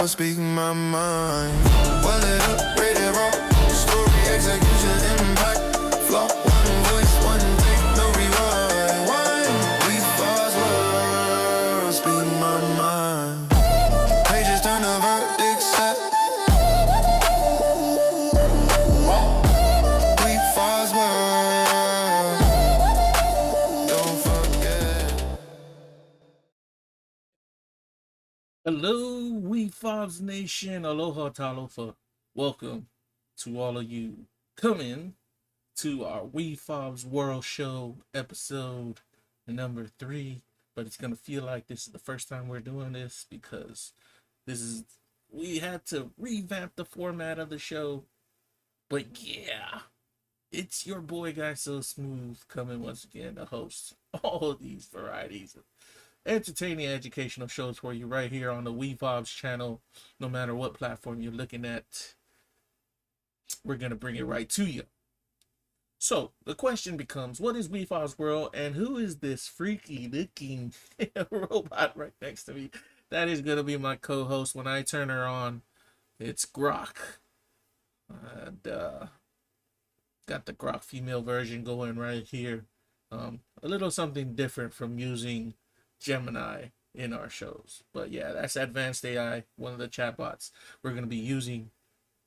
world, speaking my mind. Well it up, rated raw. Story, execution, impact. Flow, one voice, one take, no rewind. Wefobz Whirl, speaking my mind. Pages turn to verdict set. Wefobz Whirl, don't forget. Hello, Wefobz Nation. Aloha talofa. Welcome to all of you. Come in to our Wefobz Whirl show episode number 3. But it's going to feel like this is the first time we're doing this because we had to revamp the format of the show. But yeah, it's your boy Guysosmooth coming once again to host all of these varieties of entertaining educational shows for you right here on the Wefobz channel. No matter what platform you're looking at, we're going to bring it right to you. So the question becomes, what is Wefobz Whirl and who is this freaky looking robot right next to me? That is going to be my co-host. When I turn her on, it's Grok. And got the Grok female version going right here. A little something different from using Gemini in our shows. But yeah, that's Advanced AI, one of the chatbots we're going to be using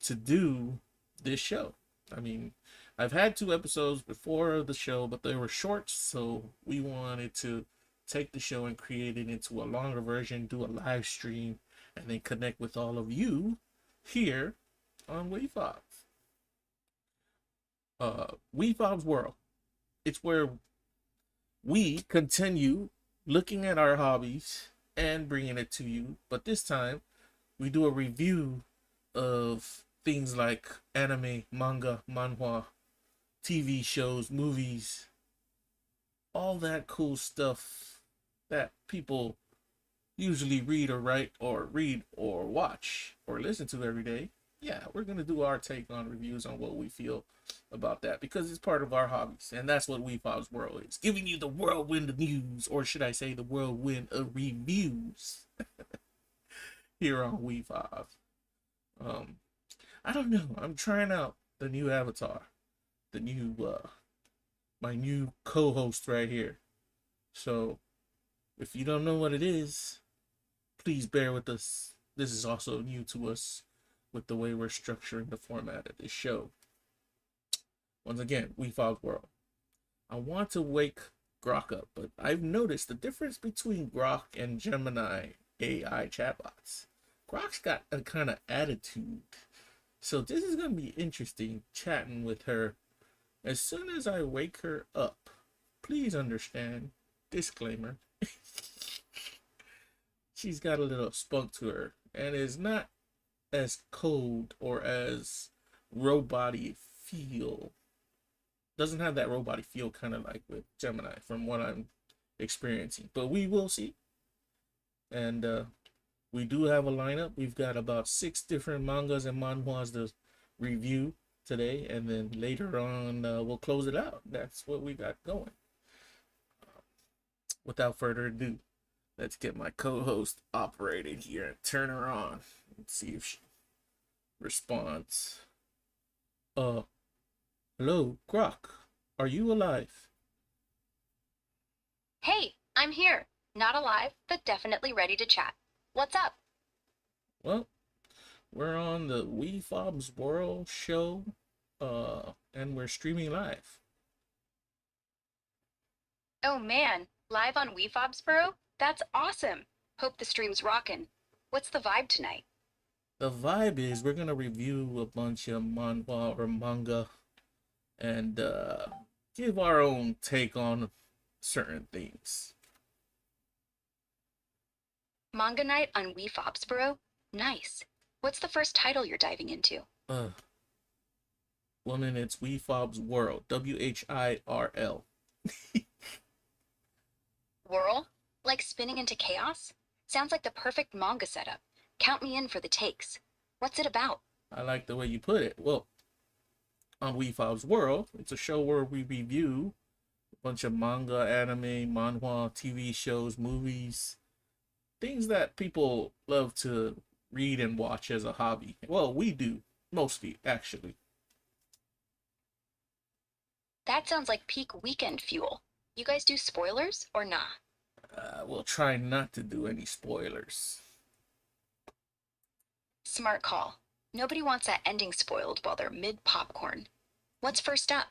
to do this show. I mean, I've had 2 episodes before the show, but they were short, so we wanted to take the show and create it into a longer version, do a live stream, and then connect with all of you here on Wefobz. Wefobz Whirl. It's where we continue looking at our hobbies and bringing it to you, but this time we do a review of things like anime, manga, manhwa, TV shows, movies, all that cool stuff that people usually read or write or watch or listen to every day. Yeah, we're going to do our take on reviews on what we feel about that because it's part of our hobbies. And that's what Wefobz Whirl is. Giving you the whirlwind of news, or should I say the whirlwind of reviews here on Wefobz. I don't know. I'm trying out the new avatar. The new, my new co-host right here. So if you don't know what it is, please bear with us. This is also new to us with the way we're structuring the format of this show. Once again, Wefobz Whirl. I want to wake Grok up, but I've noticed the difference between Grok and Gemini AI chatbots. Grok's got a kind of attitude. So this is going to be interesting chatting with her. As soon as I wake her up, please understand, disclaimer, she's got a little spunk to her and is not as cold or as robot-y feel. Doesn't have that robot-y feel kind of like with Gemini from what I'm experiencing. But we will see. And we do have a lineup. We've got about 6 different mangas and manhwas to review today. And then later on, we'll close it out. That's what we got going. Without further ado, let's get my co-host operated here and turn her on. Let's see if she responds. Hello, Grok. Are you alive? Hey, I'm here. Not alive, but definitely ready to chat. What's up? Well, we're on the Wefobz Whirl show, and we're streaming live. Oh man, live on Wefobz Whirl? That's awesome. Hope the stream's rockin'. What's the vibe tonight? The vibe is we're gonna review a bunch of manhwa or manga and give our own take on certain things. Manga night on Wefobz Whirl? Nice. What's the first title you're diving into? Woman, it's Wefobz Whirl. WHIRL. Whirl? Like spinning into chaos? Sounds like the perfect manga setup. Count me in for the takes. What's it about? I like the way you put it. Well, on Wefobz Whirl, it's a show where we review a bunch of manga, anime, manhwa, TV shows, movies, things that people love to read and watch as a hobby. Well, we do mostly, actually. That sounds like peak weekend fuel. You guys do spoilers or nah? We'll try not to do any spoilers. Smart call. Nobody wants that ending spoiled while they're mid popcorn. What's first up?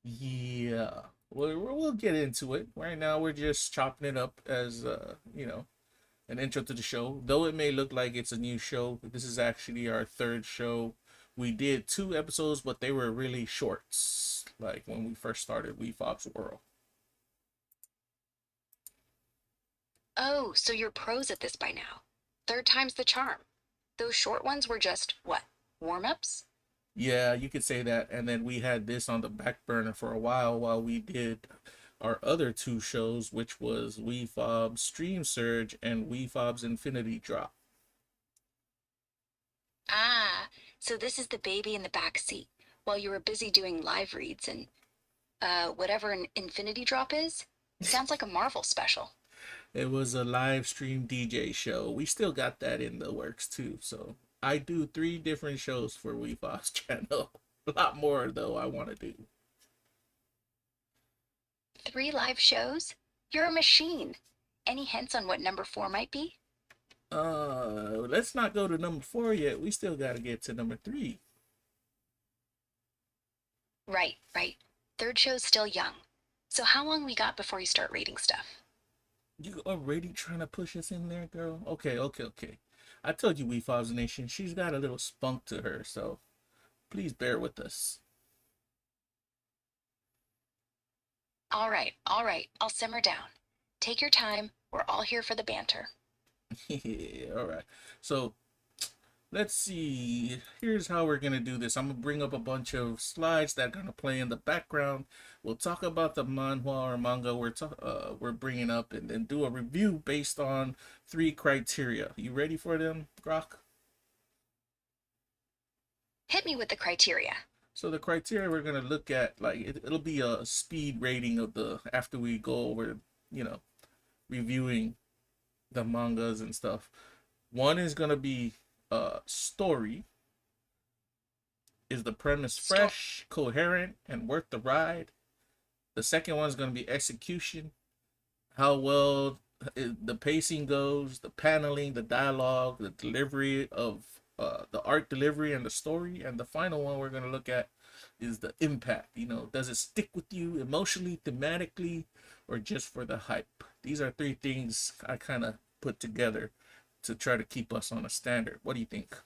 Yeah, we'll get into it. Right now, we're just chopping it up as an intro to the show. Though it may look like it's a new show, this is actually our third show. We did 2 episodes, but they were really shorts, like when we first started Wefobz Whirl. Oh, so you're pros at this by now. Third time's the charm. Those short ones were just, what, warm-ups? Yeah, you could say that. And then we had this on the back burner for a while we did our other 2 shows, which was Wefobz Stream Surge and Wefobz Infinity Drop. Ah, so this is the baby in the back seat, while you were busy doing live reads and, whatever an Infinity Drop is? Sounds like a Marvel special. It was a live stream DJ show. We still got that in the works too. So I do 3 different shows for Wefobz channel. A lot more though I want to do. 3 live shows? You're a machine. Any hints on what number 4 might be? Let's not go to number 4 yet. We still got to get to number 3. Right. Third show's still young. So how long we got before you start reading stuff? You already trying to push us in there, girl? Okay. I told you, Wefobz Nation, she's got a little spunk to her, so please bear with us. All right. I'll simmer down. Take your time. We're all here for the banter. Yeah, all right. So let's see. Here's how we're gonna do this. I'm gonna bring up a bunch of slides that are gonna play in the background. We'll talk about the manhwa or manga we're bringing up, and then do a review based on 3 criteria. You ready for them, Grok? Hit me with the criteria. So the criteria we're gonna look at, like it'll be a speed rating of after we go over, reviewing the mangas and stuff. One is gonna be story. Is the premise fresh, coherent, and worth the ride? The second one is gonna be execution. How well the pacing goes, the paneling, the dialogue, the delivery of the art delivery and the story. And the final one we're gonna look at is the impact. Does it stick with you emotionally, thematically, or just for the hype? These are 3 things I kind of put together to try to keep us on a standard. What do you think?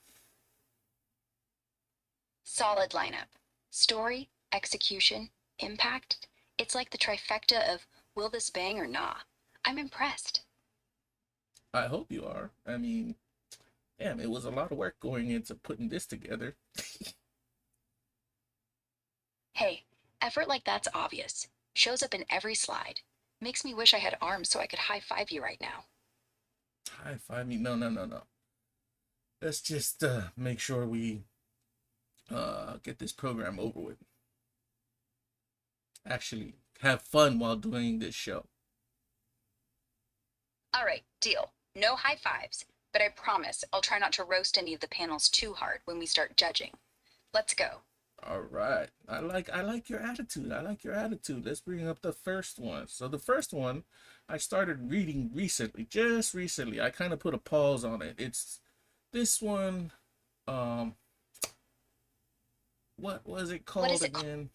Solid lineup. Story, execution, impact. It's like the trifecta of will this bang or nah. I'm impressed. I hope you are. I mean, damn, it was a lot of work going into putting this together. Hey, effort like that's obvious. Shows up in every slide. Makes me wish I had arms so I could high-five you right now. High five me? No. Let's just make sure we get this program over with. Actually, have fun while doing this show. All right, deal. No high fives, but I promise I'll try not to roast any of the panels too hard when we start judging. Let's go. All right. I like your attitude. Let's bring up the first one. So the first one I started reading just recently. I kind of put a pause on it. It's this one. What was it called again?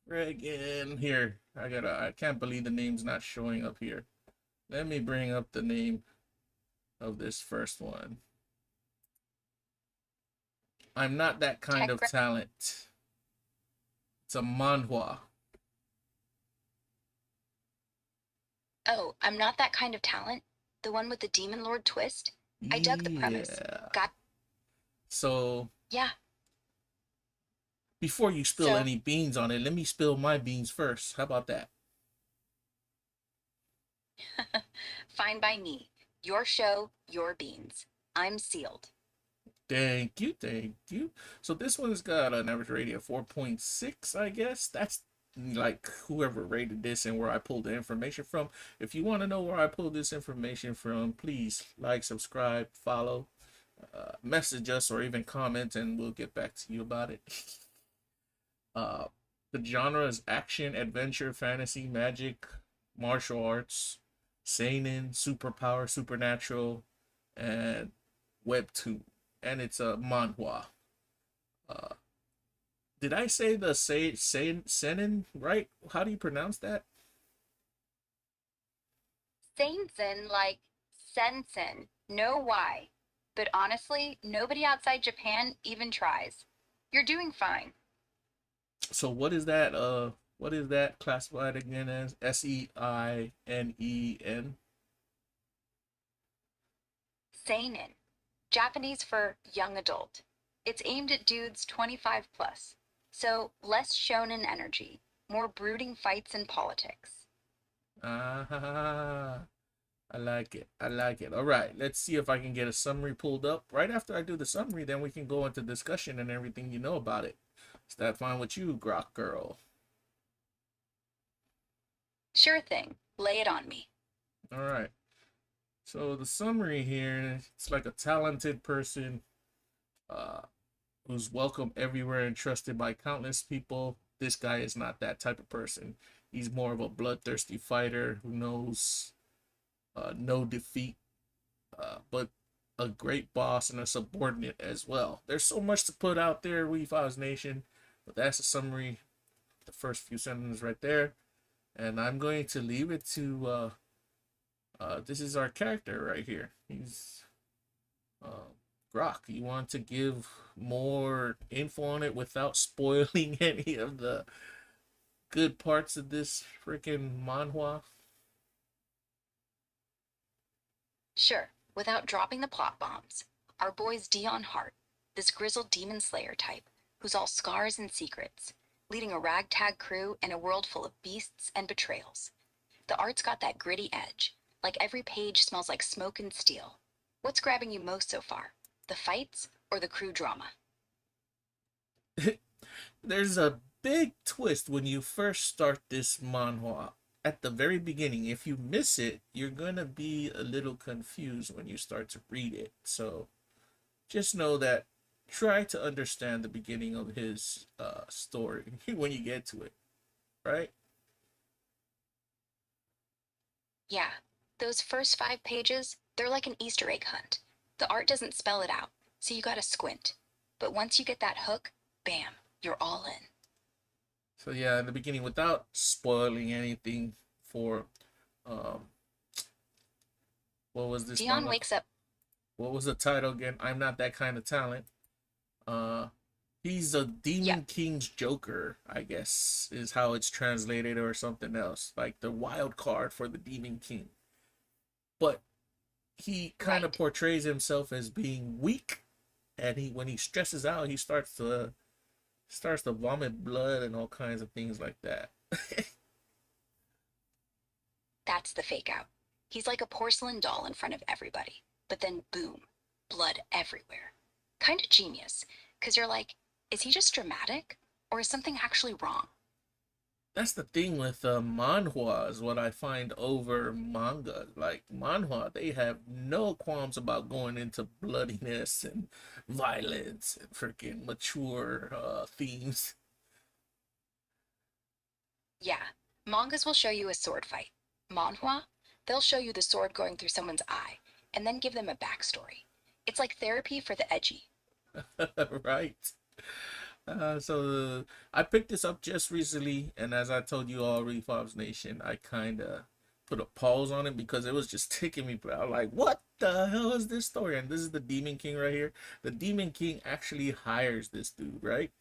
Friggin' here. I can't believe the name's not showing up here. Let me bring up the name of this first one. I'm not that kind of talent. It's a manhwa. Oh, I'm not that kind of talent? The one with the Demon Lord twist? I dug the premise. So, yeah. Before you spill any beans on it, let me spill my beans first. How about that? Fine by me. Your show, your beans. I'm sealed. Thank you. So this one's got an average rating of 4.6, I guess. That's like whoever rated this and where I pulled the information from. If you want to know where I pulled this information from, please like, subscribe, follow, message us, or even comment, and we'll get back to you about it. uh, the genre is action, adventure, fantasy, magic, martial arts, seinen, superpower, supernatural, and webtoon, and it's a manhwa. Uh, did I say the seinen right? How do you pronounce that? Seinsen like sensen. No why. But honestly, nobody outside Japan even tries. You're doing fine. So what is that? What is that classified again as? Seinen. Seinen. Japanese for young adult. It's aimed at dudes 25 plus. So less shonen energy, more brooding fights and politics. Ah, I like it. I like it. All right, let's see if I can get a summary pulled up. Right after I do the summary, then we can go into discussion and everything you know about it. Is that fine with you, Grok Girl? Sure thing. Lay it on me. All right. So the summary here, it's like a talented person uh, who's welcome everywhere and trusted by countless people. This guy is not that type of person. He's more of a bloodthirsty fighter who knows no defeat, but a great boss and a subordinate as well. There's so much to put out there, Wefobz Nation, but that's a summary, the first few sentences right there. And I'm going to leave it to this is our character right here. He's Grok. You want to give more info on it without spoiling any of the good parts of this freaking manhwa? Sure, without dropping the plot bombs. Our boy's Dion Hart, this grizzled demon slayer type, who's all scars and secrets, leading a ragtag crew in a world full of beasts and betrayals. The art's got that gritty edge, like every page smells like smoke and steel. What's grabbing you most so far? The fights or the crew drama? There's a big twist when you first start this manhwa. At the very beginning, if you miss it, you're gonna be a little confused when you start to read it. So just know that, try to understand the beginning of his story when you get to it, right? Yeah, those first 5 pages, they're like an Easter egg hunt. The art doesn't spell it out, so you gotta squint. But once you get that hook, bam, you're all in. So yeah, in the beginning, without spoiling anything for um what was this Dion manga? wakes up. What was the title again? I'm not that kind of talent. Uh he's a Demon Yeah, King's Joker, I guess, is how it's translated, or something else. Like the wild card for the Demon King. But he kind of right. portrays himself as being weak, and he when he stresses out, he starts to vomit blood and all kinds of things like that. That's the fake out. He's like a porcelain doll in front of everybody. But then, boom, blood everywhere. Kinda genius, because you're like, is he just dramatic? Or is something actually wrong? That's the thing with manhwas. What I find over manga, like manhwa, they have no qualms about going into bloodiness and violence and freaking mature themes. Yeah, mangas will show you a sword fight. Manhwa, they'll show you the sword going through someone's eye, and then give them a backstory. It's like therapy for the edgy. Right. I picked this up just recently, and as I told you all, Wefobz Nation, I kind of put a pause on it because it was just taking me out. Like, what the hell is this story? And this is the Demon King right here. The Demon King actually hires this dude, right?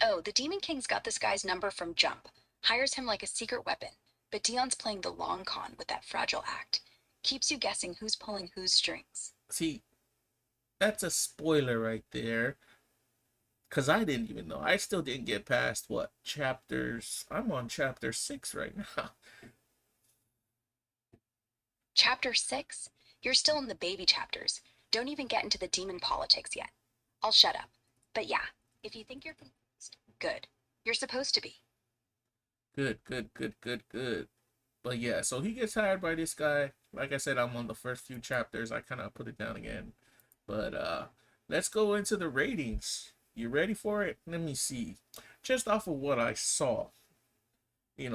Oh, the Demon King's got this guy's number from Jump, hires him like a secret weapon, but Dion's playing the long con with that fragile act. Keeps you guessing who's pulling whose strings. See, that's a spoiler right there. Because I didn't even know. I still didn't get past what chapters. I'm on chapter 6 right now. Chapter 6? You're still in the baby chapters. Don't even get into the demon politics yet. I'll shut up. But yeah, if you think you're confused, good. You're supposed to be. Good, good, good, good, good. But yeah, so he gets hired by this guy. Like I said, I'm on the first few chapters. I kind of put it down again. But let's go into the ratings. You ready for it? Let me see. Just off of what I saw,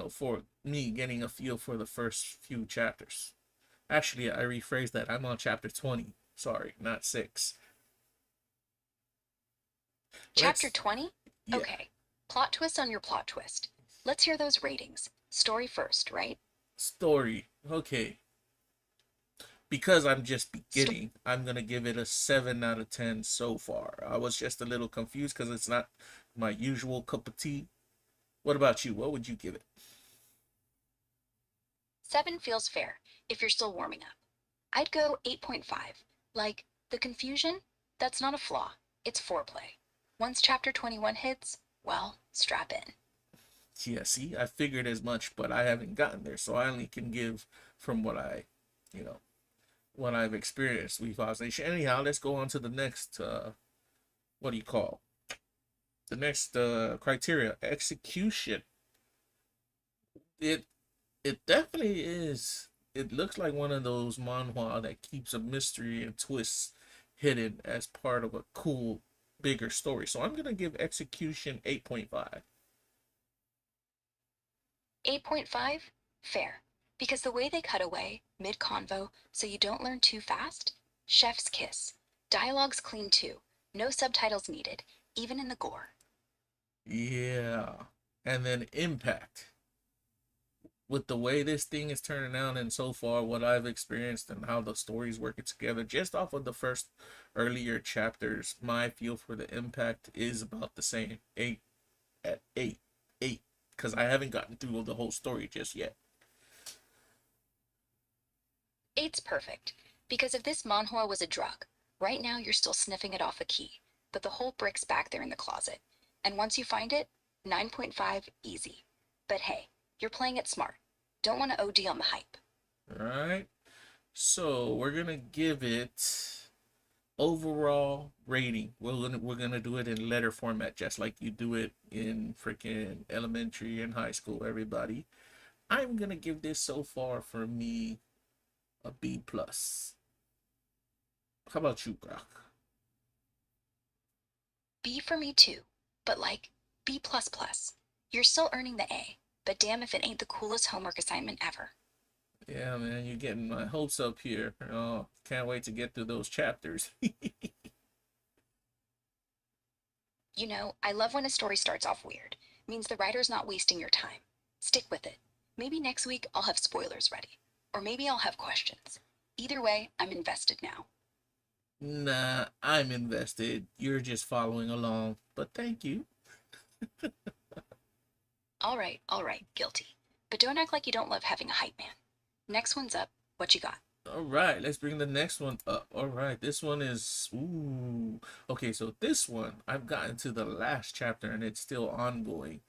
for me getting a feel for the first few chapters. Actually, I rephrased that. I'm on chapter 20. Sorry, not 6. Chapter 20? Yeah. Okay. Plot twist on your plot twist. Let's hear those ratings. Story first, right? Story. Okay. Because I'm just beginning, I'm going to give it a 7 out of 10 so far. I was just a little confused because it's not my usual cup of tea. What about you? What would you give it? 7 feels fair if you're still warming up. I'd go 8.5. Like, the confusion? That's not a flaw. It's foreplay. Once chapter 21 hits, well, strap in. Yeah, see, I figured as much, but I haven't gotten there, so I only can give from what what I've experienced with Wefobz Nation. Anyhow, let's go on to the next, what do you call? The next criteria, execution. It definitely is. It looks like one of those manhwa that keeps a mystery and twists hidden as part of a cool, bigger story. So I'm gonna give execution 8.5. 8.5? Fair. Because the way they cut away, mid-convo, so you don't learn too fast? Chef's kiss. Dialogue's clean too. No subtitles needed, even in the gore. Yeah. And then impact. With the way this thing is turning out and so far what I've experienced and how the story's working together, just off of the first earlier chapters, my feel for the impact is about the same. 8 at 8. 8. Because I haven't gotten through the whole story just yet. 8's perfect. Because if this manhwa was a drug, right now you're still sniffing it off a key, but the whole brick's back there in the closet. And once you find it, 9.5 easy. But hey, you're playing it smart. Don't want to OD on the hype. Alright. So we're gonna give it overall rating. We're gonna do it in letter format, just like you do it in freaking elementary and high school, everybody. I'm gonna give this so far for me a B plus. How about you, Grok? B for me too, but like B++. You're still earning the A, but damn if it ain't the coolest homework assignment ever. Yeah, man, you're getting my hopes up here. Oh, can't wait to get through those chapters. You know, I love when a story starts off weird. Means the writer's not wasting your time. Stick with it. Maybe next week I'll have spoilers ready. Or maybe I'll have questions. Either way, I'm invested now. Nah, I'm invested. You're just following along. But thank you. All right, guilty. But don't act like you don't love having a hype man. Next one's up. What you got? All right, let's bring the next one up. All right, this one is ooh. Okay, so this one I've gotten to the last chapter and it's still ongoing.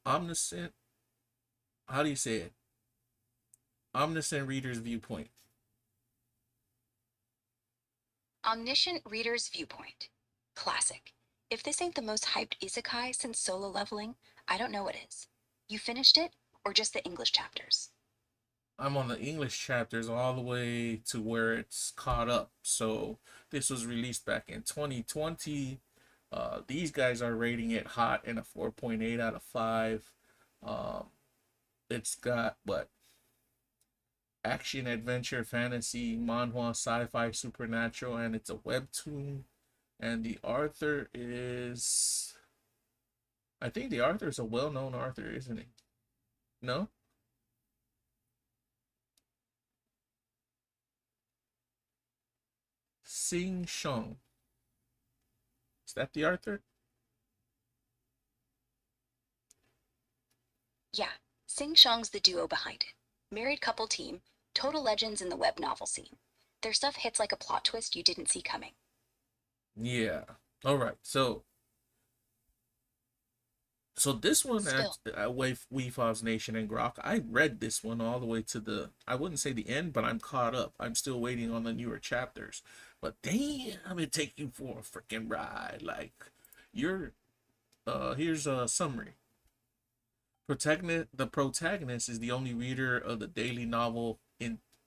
Omniscient. How do you say it? Omniscient Reader's Viewpoint. Omniscient Reader's Viewpoint. Classic. If this ain't the most hyped isekai since solo leveling, I don't know what is. You finished it, or just the English chapters? I'm on the English chapters all the way to where it's caught up. So this was released back in 2020. These guys are rating it hot in a 4.8 out of 5. It's got what? Action, adventure, fantasy, manhwa, sci-fi, supernatural, and it's a webtoon. And the author is... I think the author is a well-known author, isn't he? No? Sing Shong. Is that the author? Yeah, Sing Shong's the duo behind it. Married couple team, total legends in the web novel scene. Their stuff hits like a plot twist you didn't see coming. Yeah. All right. So this one at Wefobz Nation and Grok, I read this one all the way to the, I wouldn't say the end, but I'm caught up. I'm still waiting on the newer chapters. But damn, it take you for a freaking ride. Like, You're here's a summary. The protagonist is the only reader of the daily novel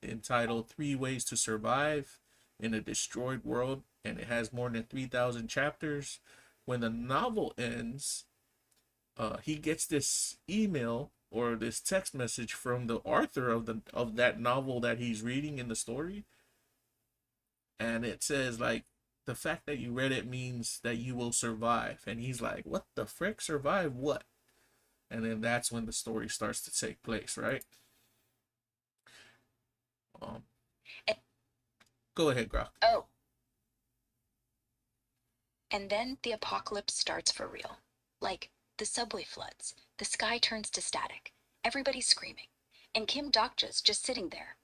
entitled Three Ways to Survive in a Destroyed World, and it has more than 3,000 chapters. When the novel ends, he gets this email or this text message from the author of that novel that he's reading in the story, and it says like, the fact that you read it means that you will survive. And he's like, what the frick, survive what? And then that's when the story starts to take place, right? Um, Go ahead, Grok. Oh. And then the apocalypse starts for real. Like, the subway floods, the sky turns to static, everybody's screaming, and Kim Dokja's just sitting there.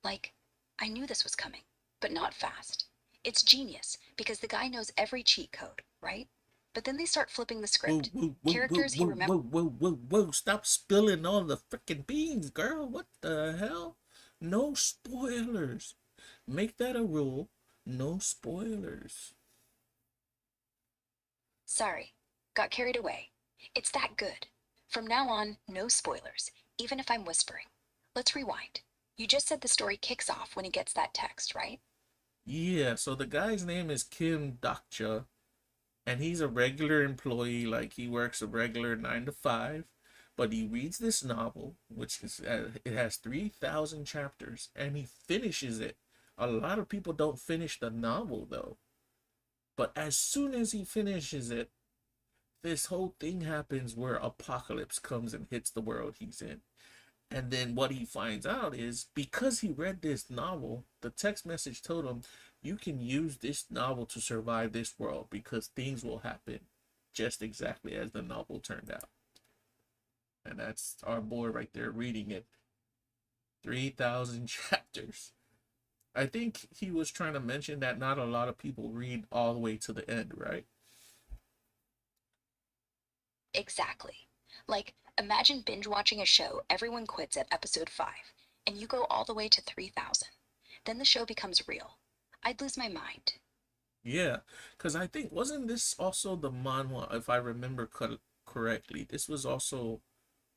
Like, I knew this was coming, but not fast. It's genius, because the guy knows every cheat code, right? But then they start flipping the script. Characters he remembers. Whoa, stop spilling all the freaking beans, girl. What the hell? No spoilers. Make that a rule. No spoilers. Sorry, got carried away. It's that good. From now on, no spoilers, even if I'm whispering. Let's rewind. You just said the story kicks off when he gets that text, right? Yeah, so the guy's name is Kim Dokja, and he's a regular employee, like he works a regular 9 to 5, but he reads this novel, which is it has 3,000 chapters, and he finishes it. A lot of people don't finish the novel though. But as soon as he finishes it, this whole thing happens where apocalypse comes and hits the world he's in. And then what he finds out is, because he read this novel, the text message told him, you can use this novel to survive this world because things will happen just exactly as the novel turned out. And that's our boy right there reading it. 3,000 chapters. I think he was trying to mention that not a lot of people read all the way to the end, right? Exactly. Like, imagine binge watching a show everyone quits at episode 5, and you go all the way to 3,000. Then the show becomes real. I'd lose my mind. Yeah, because I think, wasn't this also the manhwa, if I remember correctly? This was also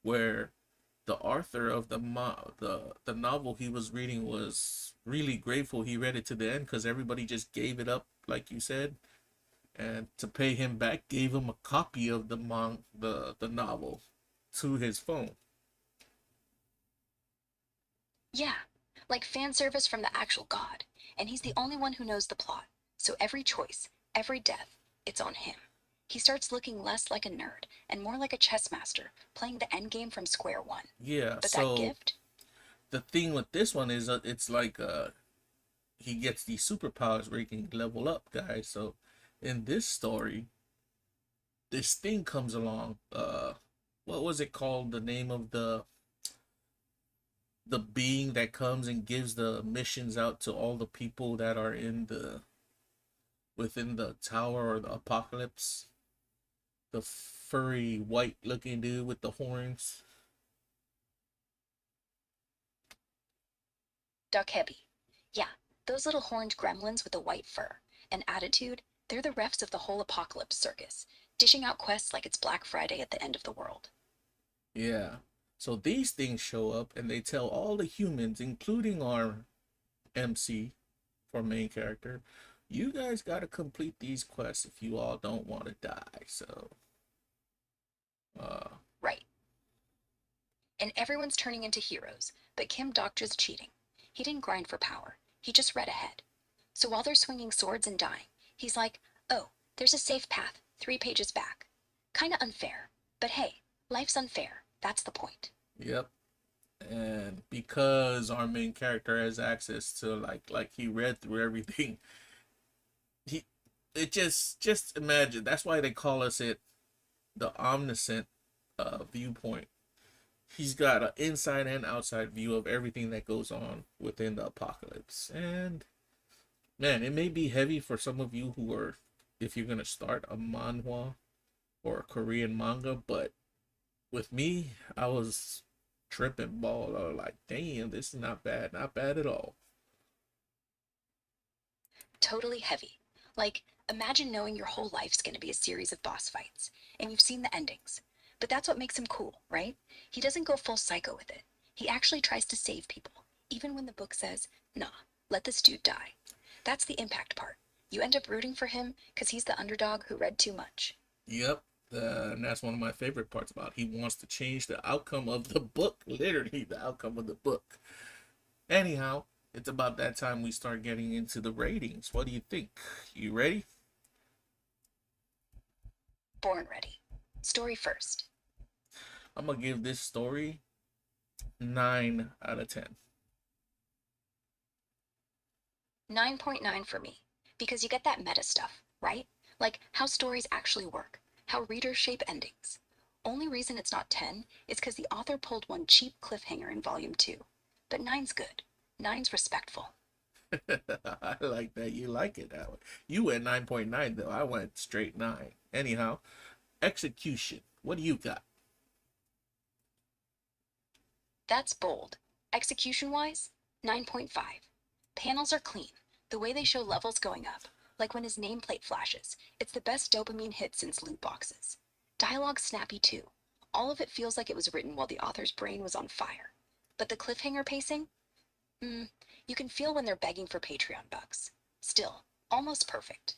where the author of the novel he was reading was really grateful he read it to the end, because everybody just gave it up, like you said, and to pay him back, gave him a copy of the novel to his phone. Yeah, like fan service from the actual god, and he's the only one who knows the plot. So every choice, every death, it's on him. He starts looking less like a nerd and more like a chess master, playing the endgame from square one. Yeah, But so that gift? the thing with this one is it's like he gets these superpowers where he can level up, guys. So in this story, this thing comes along. What was it called? The name of the being that comes and gives the missions out to all the people that are within the tower or the apocalypse. The furry white looking dude with the horns. Dokhebi. Yeah, those little horned gremlins with the white fur and attitude, they're the refs of the whole apocalypse circus, dishing out quests like it's Black Friday at the end of the world. Yeah. So these things show up and they tell all the humans, including our MC for main character, you guys got to complete these quests if you all don't want to die. So Right. And everyone's turning into heroes, but Kim Dokja's cheating. He didn't grind for power. He just read ahead. So while they're swinging swords and dying, he's like, oh, there's a safe path, 3 pages back. Kinda unfair. But hey, life's unfair. That's the point. Yep. And because our main character has access to like he read through everything, it just imagine, that's why they call us it the Omniscient viewpoint. He's got an inside and outside view of everything that goes on within the apocalypse. And man, it may be heavy for some of you who are, if you're gonna start a manhwa or a Korean manga, but with me, I was tripping ball. I was like, damn, this is not bad at all. Totally heavy. Like, Imagine knowing your whole life's going to be a series of boss fights, and you've seen the endings. But that's what makes him cool, right? He doesn't go full psycho with it. He actually tries to save people, even when the book says, nah, let this dude die. That's the impact part. You end up rooting for him because he's the underdog who read too much. Yep. And that's one of my favorite parts about it. He wants to change the outcome of the book, literally the outcome of the book. Anyhow, it's about that time we start getting into the ratings. What do you think? You ready? Born ready. Story first. I'm gonna give this story 9 out of 10. 9.9 for me, because you get that meta stuff, right? Like how stories actually work, how readers shape endings. Only reason it's not 10 is because the author pulled one cheap cliffhanger in volume 2. But 9's good. 9's respectful. I like that. You like it that way. You went 9.9 though. I went straight 9. Anyhow, execution. What do you got? That's bold. Execution-wise, 9.5. Panels are clean. The way they show levels going up, like when his nameplate flashes, it's the best dopamine hit since loot boxes. Dialogue's snappy too. All of it feels like it was written while the author's brain was on fire. But the cliffhanger pacing? You can feel when they're begging for Patreon bucks. Still, almost perfect.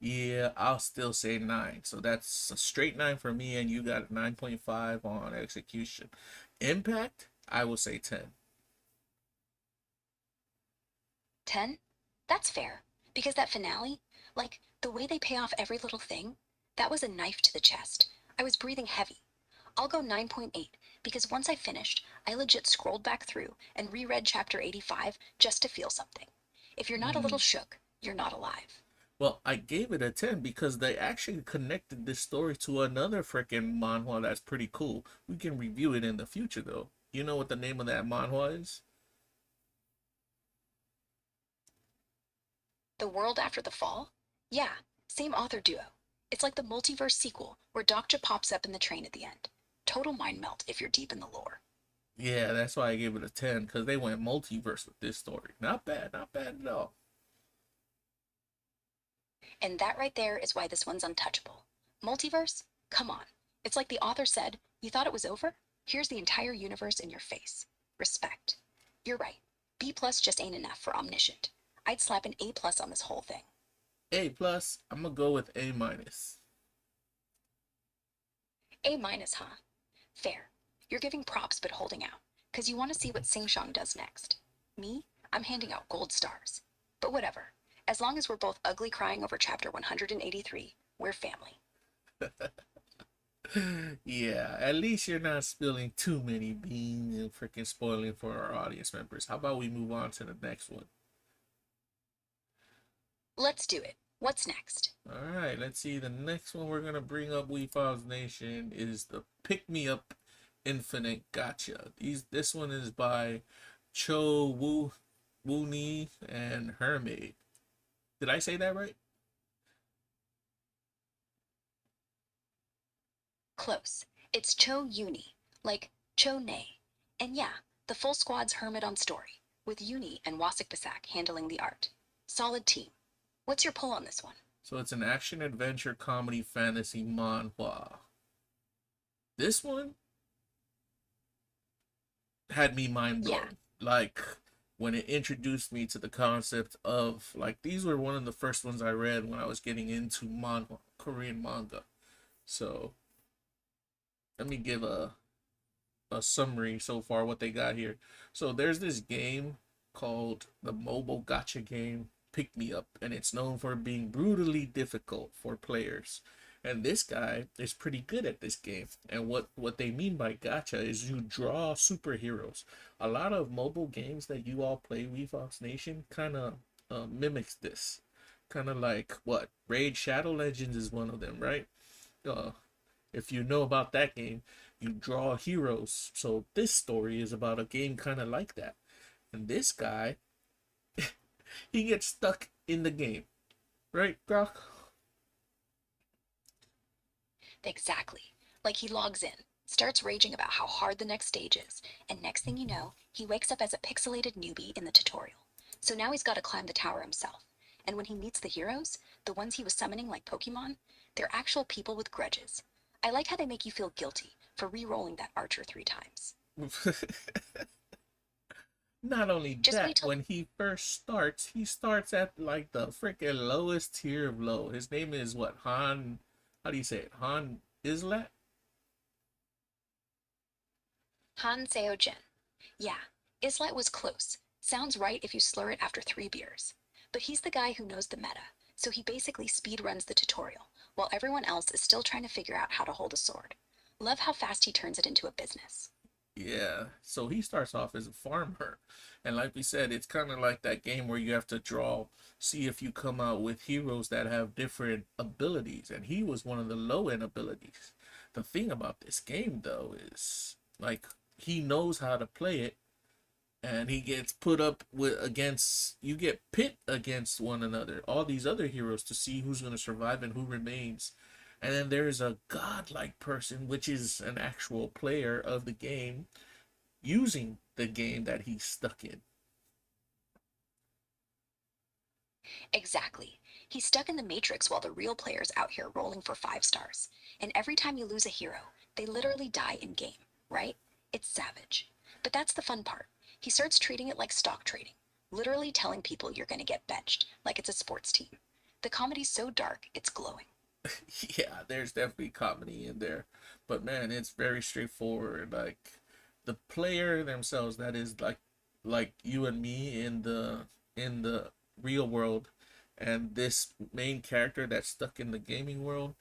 Yeah, I'll still say 9. So that's a straight 9 for me, and you got 9.5 on execution. Impact, I will say 10. 10? That's fair, because that finale, like the way they pay off every little thing, that was a knife to the chest. I was breathing heavy. I'll go 9.8, because once I finished, I legit scrolled back through and reread chapter 85 just to feel something. If you're not a little shook, you're not alive. Well, I gave it a 10 because they actually connected this story to another freaking manhwa that's pretty cool. We can review it in the future, though. You know what the name of that manhwa is? The World After the Fall? Yeah, same author duo. It's like the multiverse sequel where Doctor pops up in the train at the end. Total mind melt if you're deep in the lore. Yeah, that's why I gave it a 10, because they went multiverse with this story. Not bad at all. And that right there is why this one's untouchable. Multiverse? Come on. It's like the author said, you thought it was over? Here's the entire universe in your face. Respect. You're right. B+ just ain't enough for Omniscient. I'd slap an A+ on this whole thing. A+, I'm gonna go with A-. A-, huh? Fair. You're giving props but holding out, because you want to see what Sing-Shang does next. Me? I'm handing out gold stars. But whatever. As long as we're both ugly crying over chapter 183, we're family. Yeah, at least you're not spilling too many beans and freaking spoiling for our audience members. How about we move on to the next one? Let's do it. What's next? All right, let's see. The next one we're gonna bring up, Wefobz Nation, is the Pick Me Up Infinite Gotcha. This one is by Cho Woo-Nee and Hermaid. Did I say that right? Close. It's Cho Uni, like Cho Ne. And yeah, the full squad's hermit on story, with Uni and Wasik Basak handling the art. Solid team. What's your pull on this one? So it's an action, adventure, comedy, fantasy manhwa. This one had me mind blown. Yeah. Like when it introduced me to the concept of, like, these were one of the first ones I read when I was getting into manhwa, Korean manga. So let me give a summary so far what they got here. So there's this game called the mobile gacha game Pick Me Up, and it's known for being brutally difficult for players. And this guy is pretty good at this game. And what they mean by gacha is you draw superheroes. A lot of mobile games that you all play, Wefobz Nation, kind of mimics this. Kind of like what? Raid Shadow Legends is one of them, right? If you know about that game, you draw heroes. So this story is about a game kind of like that. And this guy, he gets stuck in the game. Right, Grok? Exactly. Like he logs in, starts raging about how hard the next stage is, and next thing you know, he wakes up as a pixelated newbie in the tutorial. So now he's got to climb the tower himself. And when he meets the heroes, the ones he was summoning like Pokemon, they're actual people with grudges. I like how they make you feel guilty for re-rolling that archer 3 times. Not only Just that, wait till when he first starts, he starts at like the freaking lowest tier of low. His name is what? Han. How do you say it? Han Islet? Han Seo-jin. Yeah, Islet was close. Sounds right if you slur it after 3 beers. But he's the guy who knows the meta, so he basically speedruns the tutorial, while everyone else is still trying to figure out how to hold a sword. Love how fast he turns it into a business. Yeah. So he starts off as a farmer. And like we said, it's kind of like that game where you have to draw, see if you come out with heroes that have different abilities. And he was one of the low end abilities. The thing about this game, though, is like he knows how to play it, and he gets put up with against, you get pit against one another, all these other heroes, to see who's going to survive and who remains. And then there's a godlike person, which is an actual player of the game, using the game that he's stuck in. Exactly. He's stuck in the Matrix while the real player's out here rolling for 5 stars. And every time you lose a hero, they literally die in game, right? It's savage. But that's the fun part. He starts treating it like stock trading, literally telling people you're going to get benched, like it's a sports team. The comedy's so dark, it's glowing. Yeah, there's definitely comedy in there, but man, it's very straightforward. Like the player themselves, that is like you and me in the real world, and this main character that's stuck in the gaming world,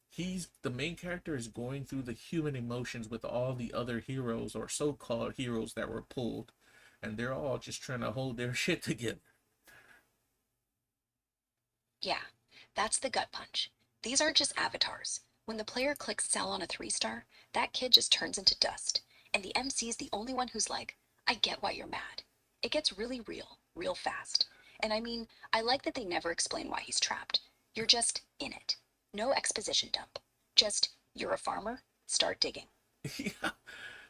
he's the main character is going through the human emotions with all the other heroes or so-called heroes that were pulled, and they're all just trying to hold their shit together. Yeah, that's the gut punch. These aren't just avatars. When the player clicks sell on a 3 star, that kid just turns into dust. And the MC is the only one who's like, I get why you're mad. It gets really real, real fast. And I mean, I like that they never explain why he's trapped. You're just in it. No exposition dump. Just, you're a farmer, start digging. Yeah,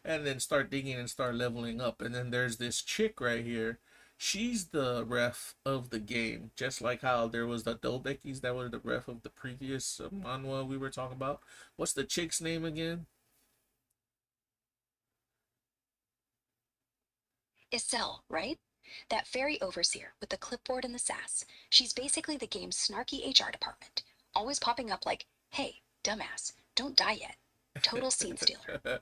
and then start digging and start leveling up. And then there's this chick right here. She's the ref of the game, just like how there was the Dobekis that were the ref of the previous manhwa we were talking about. What's the chick's name again? Isel, right? That fairy overseer with the clipboard and the sass. She's basically the game's snarky HR department, always popping up like, hey, dumbass, don't die yet. Total scene stealer.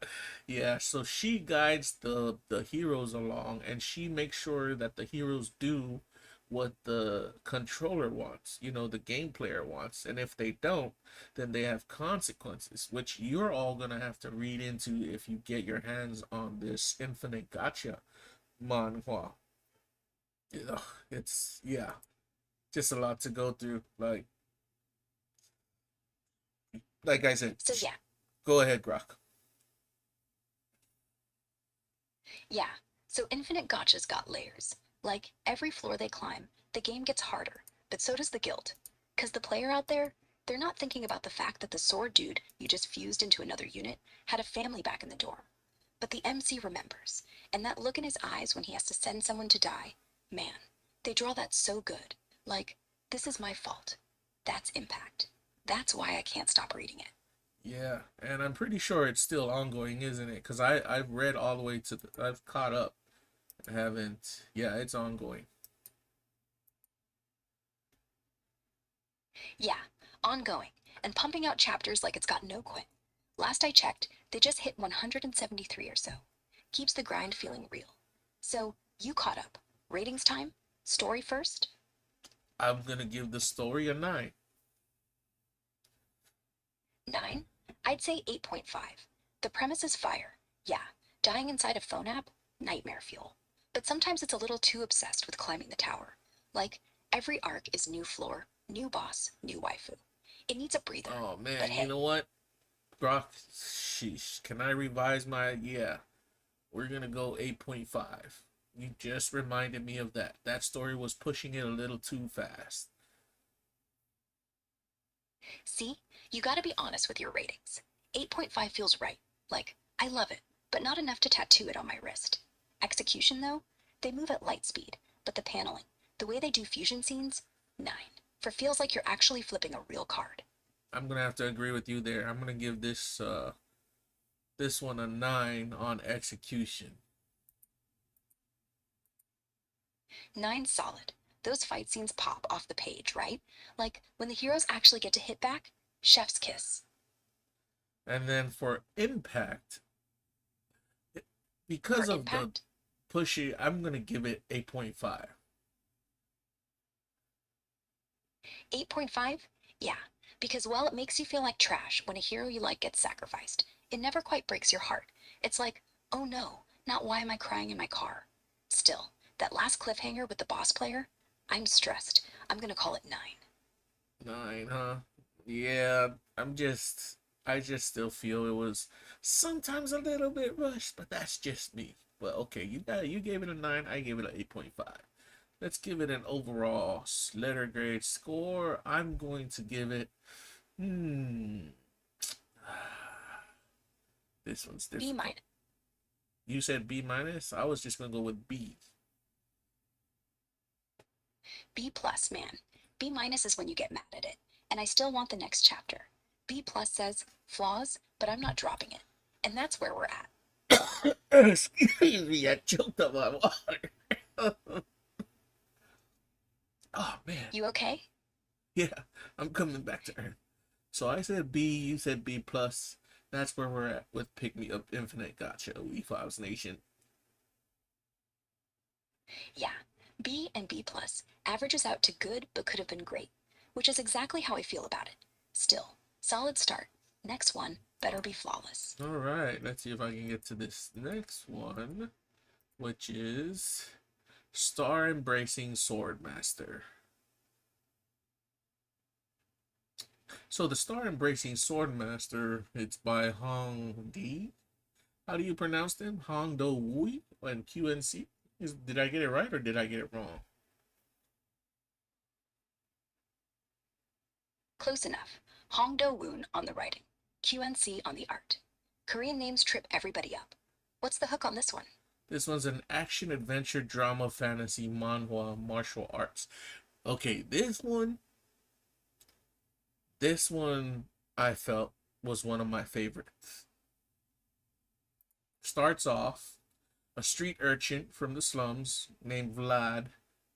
Yeah, so she guides the heroes along, and she makes sure that the heroes do what the controller wants, the game player wants. And if they don't, then they have consequences, which you're all gonna have to read into if you get your hands on this Infinite Gotcha manhwa. It's, yeah, just a lot to go through. Like I said, So yeah, go ahead, Grok. yeah. So Infinite Gotcha's got layers. Like, every floor they climb, the game gets harder, but so does the guilt. Cause the player out there, they're not thinking about the fact that the sword dude you just fused into another unit had a family back in the dorm. But the MC remembers, and that look in his eyes when he has to send someone to die, man, they draw that so good. Like, this is my fault. That's impact. That's why I can't stop reading it. Yeah, and I'm pretty sure it's still ongoing, isn't it? Because I've read all the way to I've caught up. I haven't. Yeah, it's ongoing. Yeah, ongoing, and pumping out chapters like it's got no quit. Last I checked, they just hit 173 or so. Keeps the grind feeling real. So, you caught up. Ratings time? Story first? I'm gonna give the story a 9. 9? I'd say 8.5. The premise is fire. Yeah, dying inside a phone app? Nightmare fuel. But sometimes it's a little too obsessed with climbing the tower. Like, every arc is new floor, new boss, new waifu. It needs a breather. Oh man, But hey, you know what? Grok, sheesh. Can I revise my? Yeah, we're gonna go 8.5. You just reminded me of that. That story was pushing it a little too fast. see? You gotta be honest with your ratings. 8.5 feels right. Like, I love it, but not enough to tattoo it on my wrist. Execution, though? They move at light speed, but the paneling, the way they do fusion scenes, 9, for feels like you're actually flipping a real card. I'm gonna have to agree with you there. I'm gonna give this this one a 9 on execution. 9 solid. Those fight scenes pop off the page, right? Like when the heroes actually get to hit back, chef's kiss. And then for impact, because For of impact, the pushy, I'm gonna give it 8.5. 8.5? Yeah, because while it makes you feel like trash when a hero you like gets sacrificed, it never quite breaks your heart. It's like, oh no, not why am I crying in my car? Still, that last cliffhanger with the boss player, I'm stressed. I'm gonna call it 9. 9, huh? Yeah, I just still feel it was sometimes a little bit rushed, but that's just me. But okay, you gave it a 9, I gave it an 8.5. Let's give it an overall letter grade score. I'm going to give it this one's B difficult. minus. You said B minus? I was just gonna go with B. B plus, man. B minus is when you get mad at it, and I still want the next chapter. B plus says, flaws, but I'm not dropping it. And that's where we're at. Excuse me, I choked on my water. Oh man. You okay? Yeah, I'm coming back to earth. So I said B, you said B plus. That's where we're at with Pick Me Up Infinite Gotcha, Wefobz Nation. Yeah, B and B plus averages out to good but could have been great, which is exactly how I feel about it. Still, solid start. Next one better be flawless. All right, let's see if I can get to this next one, which is Star Embracing Swordmaster. So the Star Embracing Swordmaster, it's by Hong D. How do you pronounce them? Hong Do Wui and QNC. Did I get it right or did I get it wrong? Close enough. Hong Do Woon on the writing, QNC on the art. Korean names trip everybody up. What's the hook on this one? This one's an action adventure drama fantasy manhwa martial arts. Okay, this one I felt was one of my favorites. Starts off, a street urchin from the slums named Vlad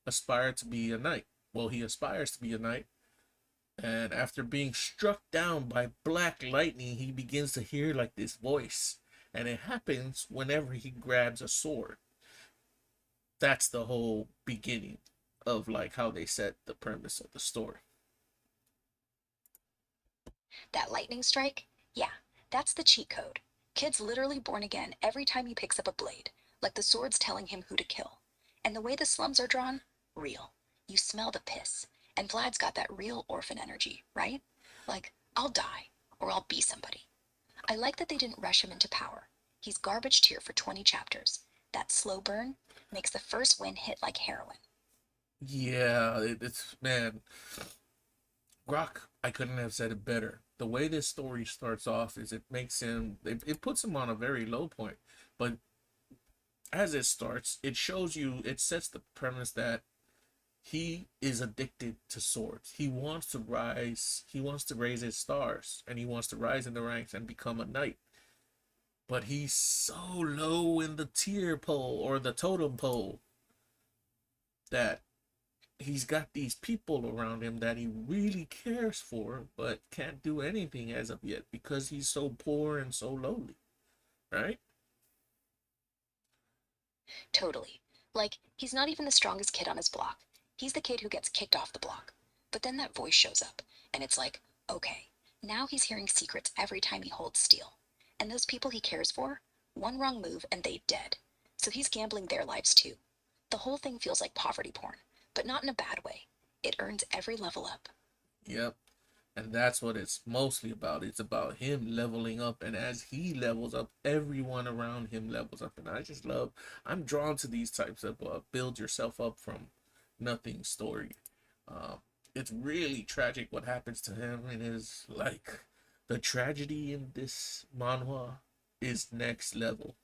aspired to be a knight. Well, he aspires to be a knight. And after being struck down by black lightning, he begins to hear like this voice. And it happens whenever he grabs a sword. That's the whole beginning of like how they set the premise of the story. That lightning strike? Yeah, that's the cheat code. Kid's literally born again every time he picks up a blade, like the sword's telling him who to kill. And the way the slums are drawn? Real. You smell the piss. And Vlad's got that real orphan energy, right? Like, I'll die, or I'll be somebody. I like that they didn't rush him into power. He's garbage tier for 20 chapters. That slow burn makes the first win hit like heroin. Yeah, it's man. Grok, I couldn't have said it better. The way this story starts off is it makes him, it puts him on a very low point. But as it starts, it shows you, it sets the premise that he is addicted to swords. He wants to raise his stars, and he wants to rise in the ranks and become a knight. But he's so low in the tier pole or the totem pole that he's got these people around him that he really cares for, but can't do anything as of yet because he's so poor and so lowly, right? Totally. Like, he's not even the strongest kid on his block. He's the kid who gets kicked off the block. But then that voice shows up, and it's like, okay, now he's hearing secrets every time he holds steel. And those people he cares for, one wrong move and they dead. So he's gambling their lives too. The whole thing feels like poverty porn, but not in a bad way. It earns every level up. Yep. And that's what it's mostly about. It's about him leveling up, and as he levels up, everyone around him levels up. And I'm drawn to these types of build yourself up from nothing story. It's really tragic what happens to him, and is like the tragedy in this manhwa is next level.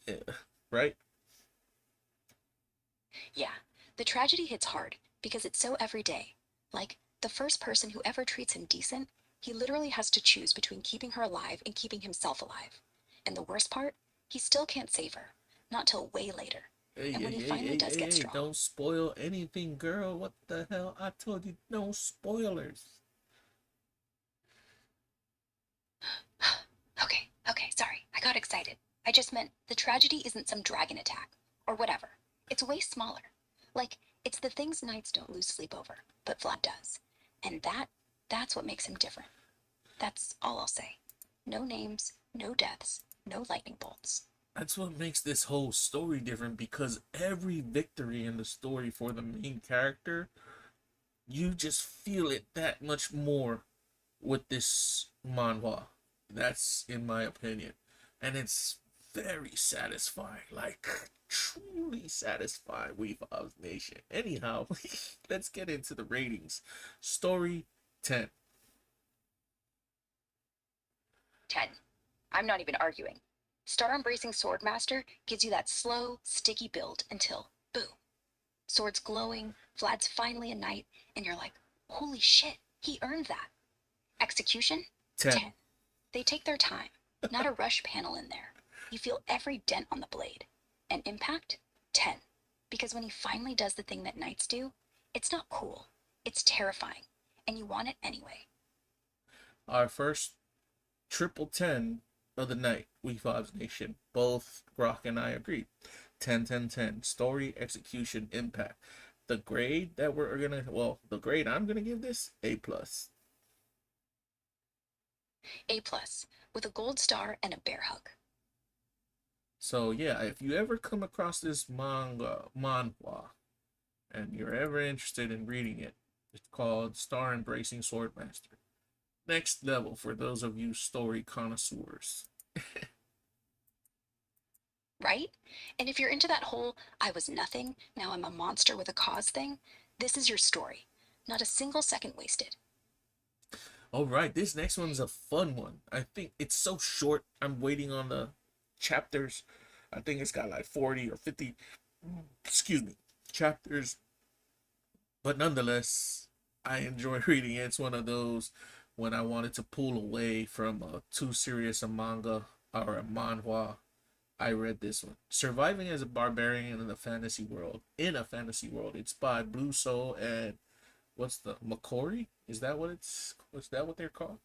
Yeah, right? Yeah, the tragedy hits hard, because it's so everyday. Like, the first person who ever treats him decent, he literally has to choose between keeping her alive and keeping himself alive. And the worst part, he still can't save her. Not till way later. Hey, And when hey, he hey, finally hey, does hey, get hey, strong. don't spoil anything, girl. What the hell? I told you no spoilers. Okay, sorry, I got excited. I just meant the tragedy isn't some dragon attack, or whatever. It's way smaller. Like, it's the things knights don't lose sleep over, but Vlad does. And that's what makes him different. That's all I'll say. No names, no deaths, no lightning bolts. That's what makes this whole story different, because every victory in the story for the main character, you just feel it that much more with this manhwa. That's in my opinion. And it's very satisfying. Like, truly satisfying, Wefobz Nation. Anyhow, let's get into the ratings. Story 10. 10. I'm not even arguing. Star Embracing Swordmaster gives you that slow, sticky build until, boom. Swords glowing, Vlad's finally a knight, and you're like, holy shit, he earned that. Execution? 10. 10. They take their time, not a rush panel in there. You feel every dent on the blade. And impact? 10. Because when he finally does the thing that knights do, it's not cool. It's terrifying. And you want it anyway. Our first triple 10 of the night, Wefobz Nation. Both Grok and I agreed. 10, 10, 10. Story, execution, impact. The grade that we're gonna, the grade I'm gonna give this, A+. A+, with a gold star and a bear hug. So yeah, if you ever come across this manga manhwa and you're ever interested in reading it, it's called Star Embracing Swordmaster. Next level for those of you story connoisseurs. Right? And if you're into that whole, I was nothing, now I'm a monster with a cause thing, this is your story. Not a single second wasted. All right, this next one's a fun one. I think it's so short. I'm waiting on the chapters. I think it's got like 40 or 50, chapters. But nonetheless, I enjoy reading it. It's one of those when I wanted to pull away from too serious a manga or a manhwa. I read this one. Surviving as a barbarian in a fantasy world. It's by Blue Soul and what's the Makori? Is that what they're called?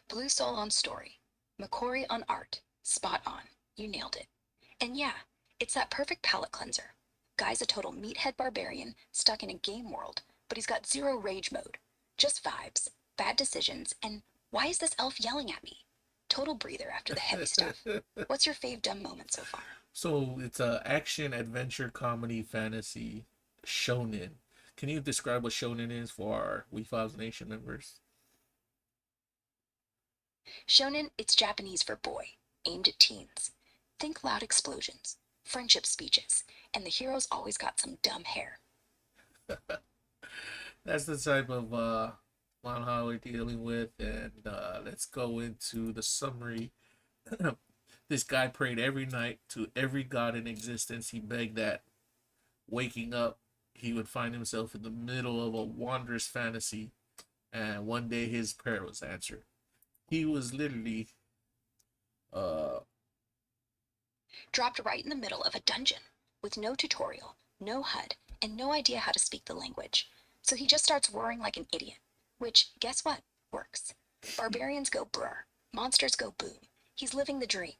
Blue Soul on story, Makori on art. Spot on. You nailed it. And yeah, it's that perfect palate cleanser. Guy's a total meathead barbarian stuck in a game world, but he's got zero rage mode. Just vibes, bad decisions, and why is this elf yelling at me? Total breather after the heavy stuff. What's your fave dumb moment so far? So it's a action, adventure, comedy, fantasy, shonen. Can you describe what shonen is for our Wefobz Nation members? Shonen, it's Japanese for boy, aimed at teens. Think loud explosions, friendship speeches, and the hero's always got some dumb hair. That's the type of manhwa we're dealing with, and let's go into the summary. This guy prayed every night to every god in existence. He begged that waking up, he would find himself in the middle of a wondrous fantasy, and one day his prayer was answered. He was literally dropped right in the middle of a dungeon with no tutorial, no HUD, and no idea how to speak the language. So he just starts whirring like an idiot, which, guess what? Works. Barbarians go brr, monsters go boom. He's living the dream.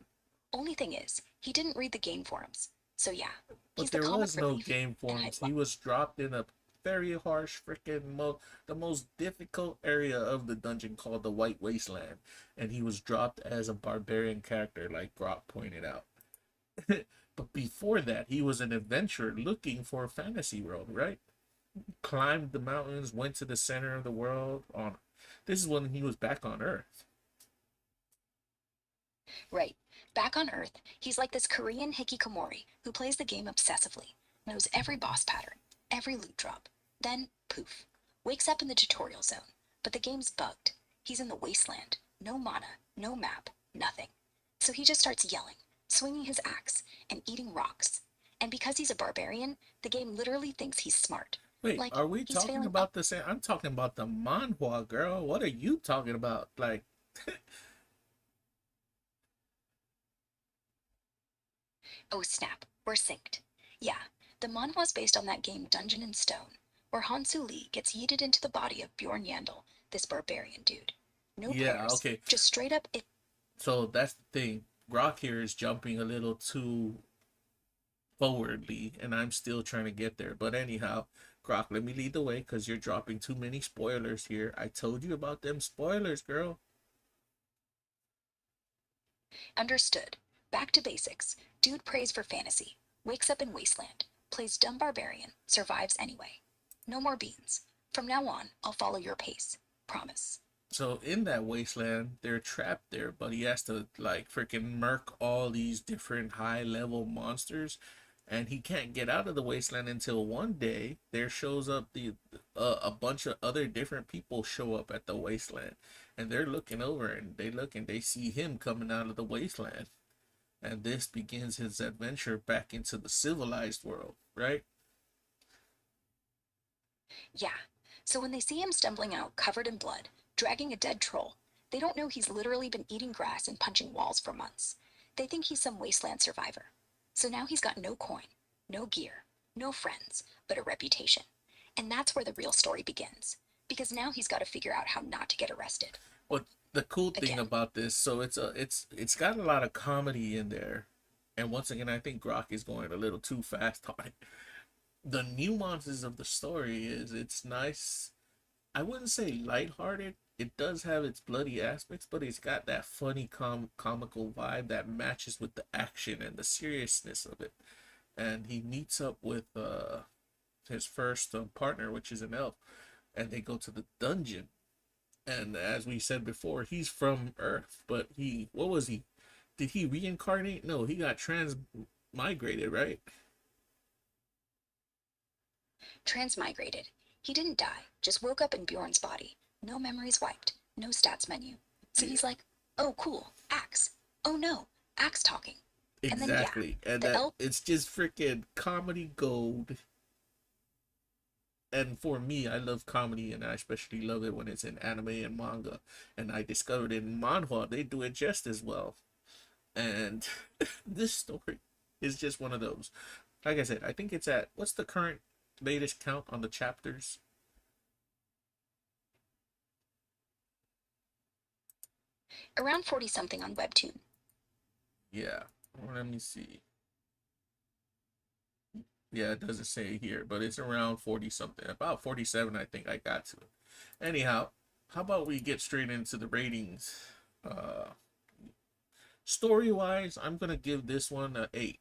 Only thing is, he didn't read the game forums. So yeah, he's but there the comic was no relief game and forms. hype He was dropped in a very harsh freaking the most difficult area of the dungeon called the White Wasteland, and he was dropped as a barbarian character, like Grok pointed out. But before that, he was an adventurer looking for a fantasy world, right? Climbed the mountains, went to the center of the world. This is when he was back on Earth. Right. Back on Earth, he's like this Korean hikikomori who plays the game obsessively, knows every boss pattern, every loot drop. Then, poof, wakes up in the tutorial zone, but the game's bugged. He's in the wasteland, no mana, no map, nothing. So he just starts yelling, swinging his axe, and eating rocks. And because he's a barbarian, the game literally thinks he's smart. Wait, Like, are we he's talking failing about the same? I'm talking about the manhwa, girl. What are you talking about? Like, Oh snap, we're synced. Yeah, the manhwa's based on that game Dungeon in Stone, where Hansu Lee gets yeeted into the body of Bjorn Yandel, this barbarian dude. No yeah, prayers, okay. just straight up it. So that's the thing. Grok here is jumping a little too forwardly, and I'm still trying to get there. But anyhow, Grok, let me lead the way because you're dropping too many spoilers here. I told you about them spoilers, girl. Understood. Back to basics. Dude prays for fantasy, wakes up in Wasteland, plays dumb barbarian, survives anyway. No more beans. From now on, I'll follow your pace. Promise. So in that wasteland, they're trapped there, but he has to like freaking murk all these different high level monsters, and he can't get out of the wasteland until one day there shows up the a bunch of other different people show up at the wasteland, and they're looking over and they look and they see him coming out of the wasteland, and this begins his adventure back into the civilized world, right? Yeah. So when they see him stumbling out covered in blood, dragging a dead troll, they don't know he's literally been eating grass and punching walls for months. They think he's some wasteland survivor. So now he's got no coin, no gear, no friends, but a reputation. And that's where the real story begins. Because now he's got to figure out how not to get arrested. But the cool thing Again. about this, so it's got a lot of comedy in there, and once again, I think Grok is going a little too fast on it. The nuances of the story is it's nice. I wouldn't say lighthearted. It does have its bloody aspects, but it's got that funny comical vibe that matches with the action and the seriousness of it. And he meets up with his first partner, which is an elf, and they go to the dungeon. And as we said before, he's from Earth, but what was he? Did he reincarnate? No, he got transmigrated, right? Transmigrated. He didn't die, just woke up in Bjorn's body. No memories wiped, no stats menu. So he's like, oh cool, axe. Oh no, axe talking. And then Exactly. yeah, And the that elf. it's just freaking comedy gold. And for me, I love comedy, and I especially love it when it's in anime and manga. And I discovered in manhwa they do it just as well. And this story is just one of those. Like I said, I think it's at what's the current latest count on the chapters? Around 40 something on Webtoon. Yeah. Let me see. Yeah, it doesn't say here, but it's around 40 something. About 47, I think I got to it. Anyhow, how about we get straight into the ratings? Story wise, I'm gonna give this one a 8.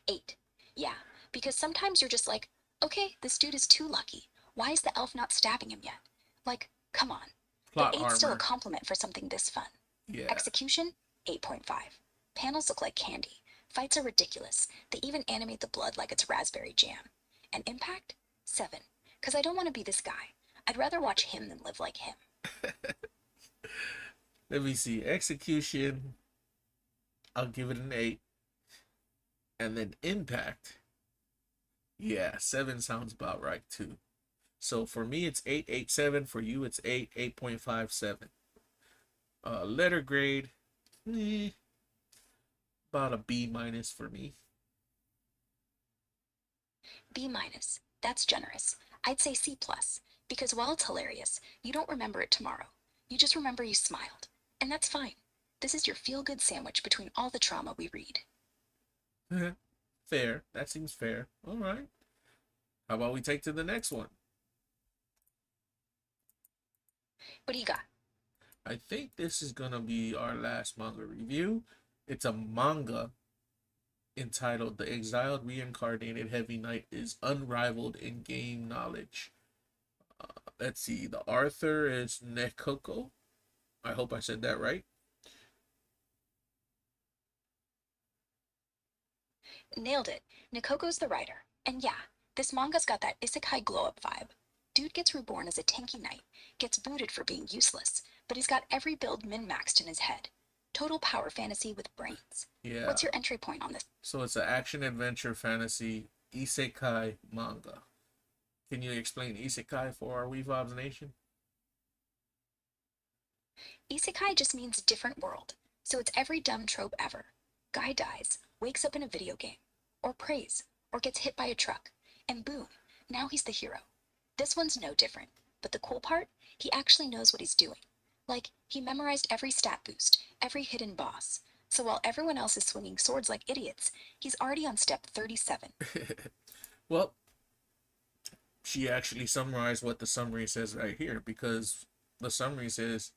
8. Yeah, because sometimes you're just like, okay, this dude is too lucky. Why is the elf not stabbing him yet? Like, come on. Plot But 8's still a armor. compliment for something this fun. Yeah. Execution, 8.5. Panels look like candy. Fights are ridiculous. They even animate the blood like it's raspberry jam. And impact, 7. Because I don't want to be this guy. I'd rather watch him than live like him. Let me see. Execution, I'll give it an 8. And then impact, yeah, 7 sounds about right too. So for me, it's 8.87. For you, it's 8.57. Letter grade, about a B minus for me. B minus. That's generous. I'd say C plus. Because while it's hilarious, you don't remember it tomorrow. You just remember you smiled. And that's fine. This is your feel-good sandwich between all the trauma we read. Fair. That seems fair. All right. How about we take to the next one? What do you got? I think this is gonna be our last manga review. It's a manga entitled "The Exiled Reincarnated Heavy Knight is Unrivaled in Game Knowledge." Let's see. The author is Nekoko. I hope I said that right. Nailed it. Nikoko's the writer. And yeah, this manga's got that isekai glow-up vibe. Dude gets reborn as a tanky knight, gets booted for being useless, but he's got every build min-maxed in his head. total power fantasy with brains. Yeah. What's your entry point on this? So it's an action adventure fantasy isekai manga. Can you explain isekai for our Wefobz Nation? Isekai just means different world, so it's every dumb trope ever. Guy dies, wakes up in a video game, or prays, or gets hit by a truck, and boom, now he's the hero. This one's no different, but the cool part, he actually knows what he's doing. Like, he memorized every stat boost, every hidden boss. So while everyone else is swinging swords like idiots, he's already on step 37. Well, she actually summarized what the summary says right here, because the summary says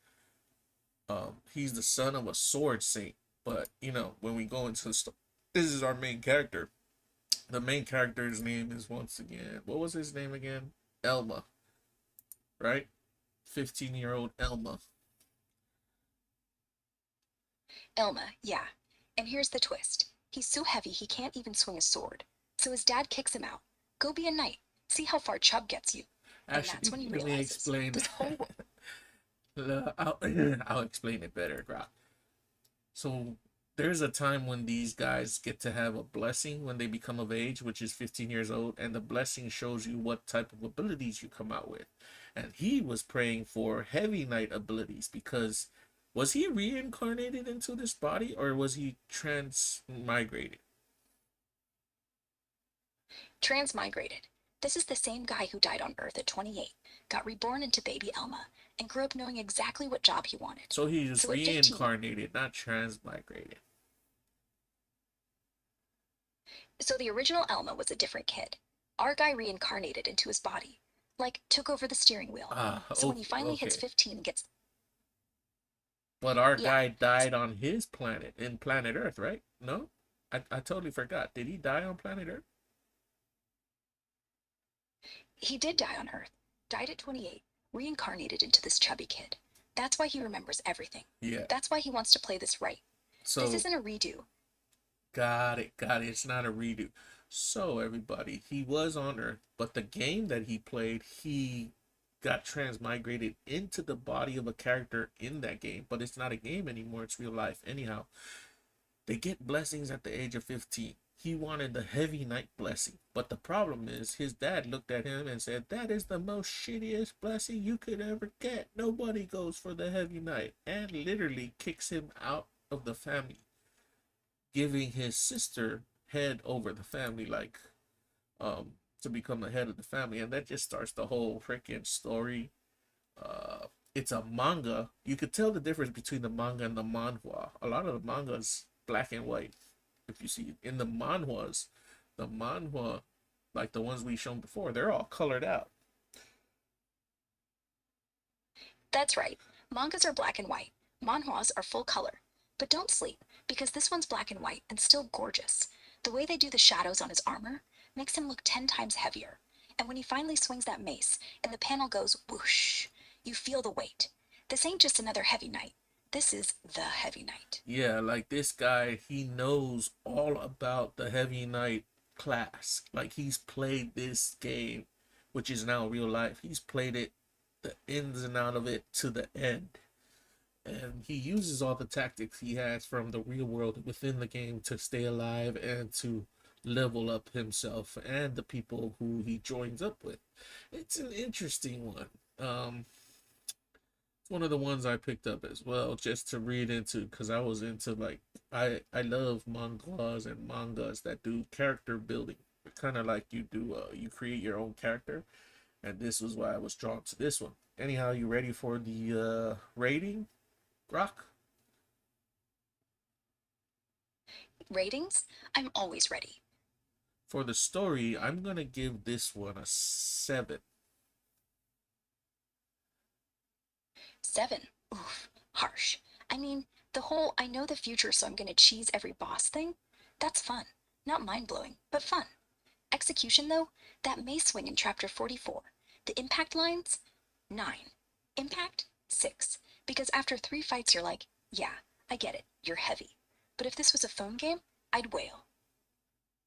he's the son of a sword saint. But, you know, when we go into the this is our main character. The main character's name is, once again, what was his name again? Elma. Right? 15-year-old Elma. Elma, yeah. And here's the twist. He's so heavy he can't even swing a sword. So his dad kicks him out. Go be a knight. See how far Chubb gets you. And Actually, that's when he let me realizes explain. this whole I'll explain it better, Grok. So there's a time when these guys get to have a blessing when they become of age, which is 15 years old, and the blessing shows you what type of abilities you come out with. And he was praying for heavy knight abilities, because was he reincarnated into this body, or was he transmigrated? transmigrated. This is the same guy who died on Earth at 28, got reborn into baby Elma, and grew up knowing exactly what job he wanted. So he was So at 15 reincarnated, not transmigrated. So the original Elma was a different kid. Our guy reincarnated into his body. Like, took over the steering wheel. So when he finally hits 15 and gets... But our Yeah. guy died on his planet, in planet Earth, right? No? I totally forgot. Did he die on planet Earth? He did die on Earth. Died at 28. Reincarnated into this chubby kid. That's why he remembers everything. Yeah. That's why he wants to play this right. So This isn't a redo. got it. It's not a redo. So everybody, he was on Earth, but the game that he played, he got transmigrated into the body of a character in that game, but it's not a game anymore, it's real life. Anyhow, they get blessings at the age of 15. He wanted the heavy knight blessing, but the problem is his dad looked at him and said, that is the most shittiest blessing you could ever get. Nobody goes for the heavy knight, and literally kicks him out of the family, giving his sister head over the family, like to become the head of the family. And that just starts the whole freaking story. It's a manga. You could tell the difference between the manga and the manhwa. A lot of the manga's black and white. If you see in the manhwas, like the ones we've shown before, they're all colored out. That's right. Mangas are black and white. Manhwas are full color. But don't sleep, because this one's black and white and still gorgeous. The way they do the shadows on his armor makes him look 10 times heavier. And when he finally swings that mace and the panel goes whoosh, you feel the weight. This ain't just another heavy knight. This is the heavy knight. Yeah, like this guy, he knows all about the heavy knight class. Like he's played this game, which is now real life. He's played it, the ins and out of it to the end. And he uses all the tactics he has from the real world within the game to stay alive and to level up himself and the people who he joins up with. It's an interesting one. It's one of the ones I picked up as well, just to read into, because I was into, like, I love manhwas and mangas that do character building, kind of like you do, you create your own character, and this was why I was drawn to this one. Anyhow, you ready for the rating, Rock? Ratings? I'm always ready. For the story, I'm gonna give this one a 7. 7? Oof, harsh. I mean, the whole I know the future so I'm gonna cheese every boss thing? That's fun. Not mind-blowing, but fun. Execution, though? That mace swing in chapter 44. The impact lines? 9. Impact? 6. Because after 3 fights you're like, yeah, I get it, you're heavy. But if this was a phone game, I'd wail.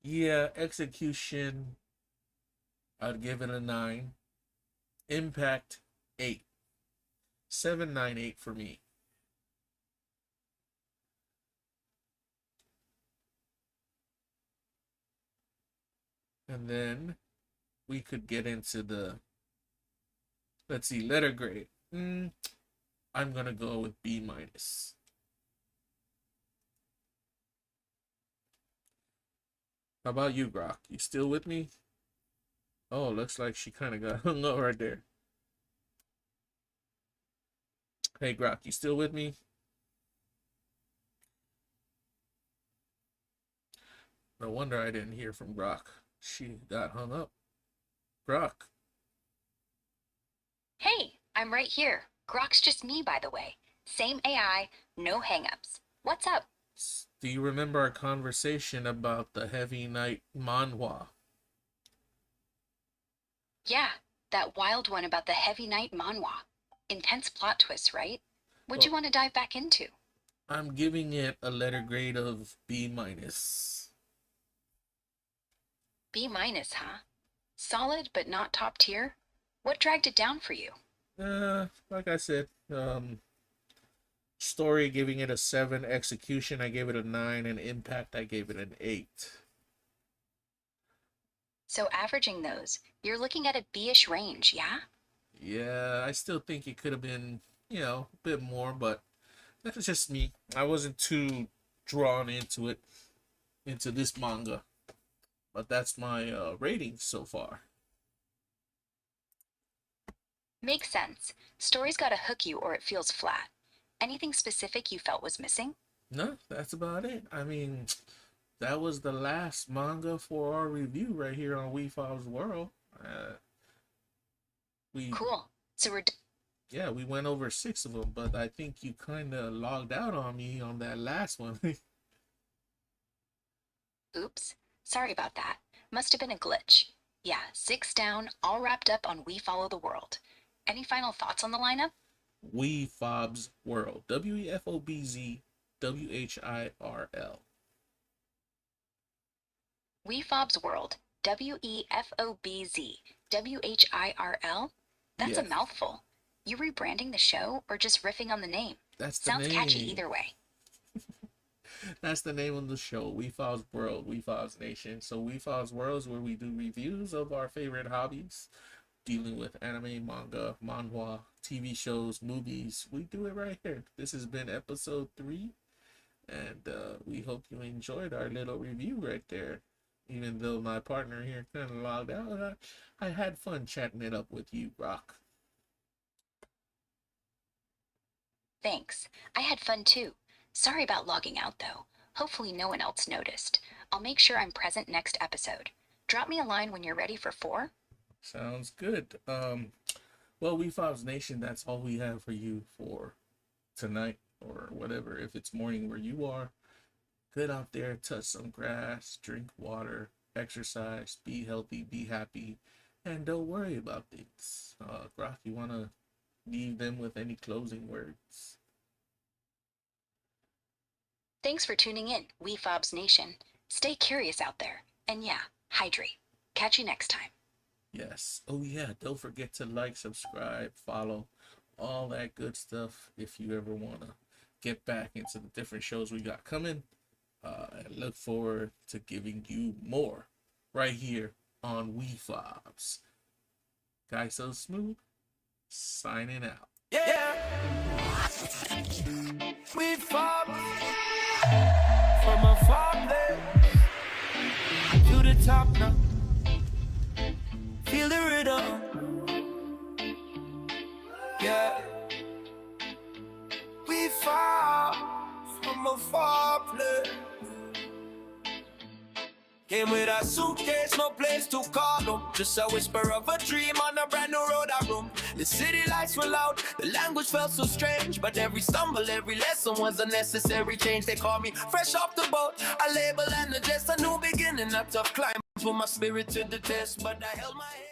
Yeah, execution, I'd give it a 9. Impact, 8. 7, 9, 8 for me. And then we could get into the, let's see, letter grade. I'm gonna go with B minus. How about you, Grok? You still with me? Oh, looks like she kind of got hung up right there. Hey, Grok, you still with me? No wonder I didn't hear from Grok. She got hung up. Grok. Hey, I'm right here. Grok's just me, by the way. Same AI, no hangups. What's up? Do you remember our conversation about the Heavy Night Manhwa? Yeah, that wild one about the Heavy Night Manhwa. Intense plot twists, right? What'd you want to dive back into? I'm giving it a letter grade of B minus. B minus, huh? Solid, but not top tier? What dragged it down for you? Like I said, story giving it a 7, execution I gave it a 9, and impact I gave it an 8. So averaging those, you're looking at a B-ish range, yeah? Yeah, I still think it could have been, a bit more, but that's just me. I wasn't too drawn into this manga. But that's my rating so far. Makes sense. Story's gotta hook you or it feels flat. Anything specific you felt was missing? No, that's about it. I mean, that was the last manga for our review right here on Wefobz Whirl. Cool. So we went over 6 of them, but I think you kind of logged out on me on that last one. Oops. Sorry about that. Must have been a glitch. Yeah, 6 down, all wrapped up on We Follow the World. Any final thoughts on the lineup? Wefobz Whirl. Wefobz WHIRL. Wefobz World. WEFOBZ WHIRL? That's Yes. a mouthful. You rebranding the show or just riffing on the name? That's the Sounds name. catchy either way. That's the name of the show, Wefobz Whirl, Wefobz Nation. So Wefobz Whirl is where we do reviews of our favorite hobbies, dealing with anime, manga, manhwa, TV shows, movies. We do it right here. This has been episode 3, and we hope you enjoyed our little review right there. Even though my partner here kind of logged out, I had fun chatting it up with you, Rock. Thanks. I had fun too. Sorry about logging out though. Hopefully no one else noticed. I'll make sure I'm present next episode. Drop me a line when you're ready for 4. Sounds good. Well, Wefobz Nation, that's all we have for you for tonight or whatever. If it's morning where you are, get out there, touch some grass, drink water, exercise, be healthy, be happy, and don't worry about things. Grok, you want to leave them with any closing words? Thanks for tuning in, Wefobz Nation. Stay curious out there. And yeah, hydrate. Catch you next time. Yes. Oh yeah, don't forget to like, subscribe, follow, all that good stuff if you ever want to get back into the different shows we got coming. I look forward to giving you more right here on Wefobz. Guysosmooth, signing out. Yeah. Wefobz from a far place to the top now. Feel the rhythm. Yeah. Wefobz from a far place. Came with a suitcase, no place to call home. Just a whisper of a dream on a brand new road I roam. The city lights were loud, the language felt so strange. But every stumble, every lesson was a necessary change. They call me fresh off the boat, a label and a just a new beginning. A tough climb for my spirit to the test, but I held my head.